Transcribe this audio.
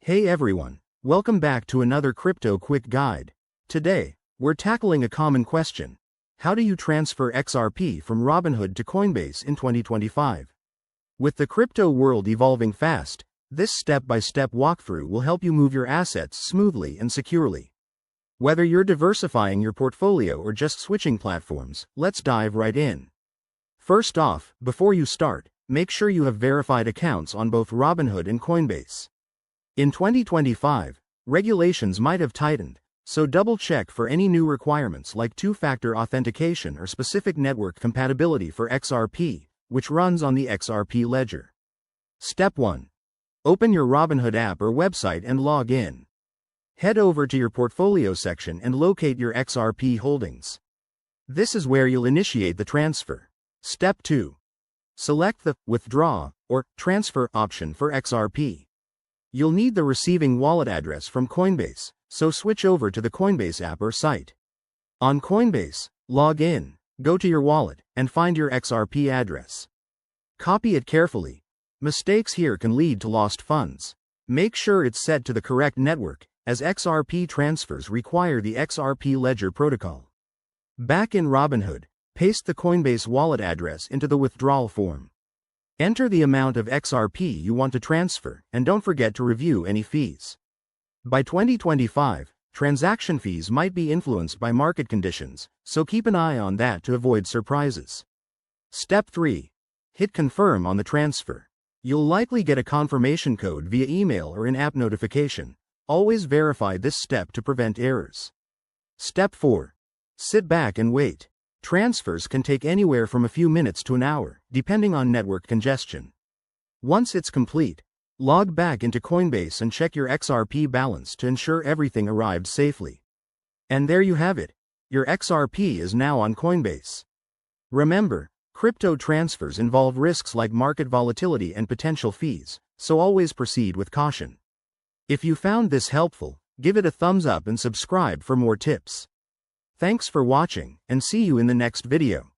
Hey everyone, welcome back to another Crypto Quick Guide. Today, we're tackling a common question. How do you transfer XRP from Robinhood to Coinbase in 2025? With the crypto world evolving fast, this step-by-step walkthrough will help you move your assets smoothly and securely. Whether you're diversifying your portfolio or just switching platforms, let's dive right in. First off, before you start, make sure you have verified accounts on both Robinhood and Coinbase. In 2025, regulations might have tightened, so double-check for any new requirements like two-factor authentication or specific network compatibility for XRP, which runs on the XRP ledger. Step 1. Open your Robinhood app or website and log in. Head over to your portfolio section and locate your XRP holdings. This is where you'll initiate the transfer. Step 2. Select the Withdraw or Transfer option for XRP. You'll need the receiving wallet address from Coinbase, so switch over to the Coinbase app or site. On Coinbase, log in, go to your wallet, and find your XRP address. Copy it carefully. Mistakes here can lead to lost funds. Make sure it's set to the correct network, as XRP transfers require the XRP Ledger protocol. Back in Robinhood, paste the Coinbase wallet address into the withdrawal form. Enter the amount of XRP you want to transfer, and don't forget to review any fees. By 2025, transaction fees might be influenced by market conditions, so keep an eye on that to avoid surprises. Step 3. Hit Confirm on the transfer. You'll likely get a confirmation code via email or in-app notification. Always verify this step to prevent errors. Step 4. Sit back and wait. Transfers can take anywhere from a few minutes to an hour, depending on network congestion. Once it's complete, log back into Coinbase and check your XRP balance to ensure everything arrived safely. And there you have it. Your XRP is now on Coinbase. Remember, crypto transfers involve risks like market volatility and potential fees, so always proceed with caution. If you found this helpful, give it a thumbs up and subscribe for more tips. Thanks for watching, and see you in the next video.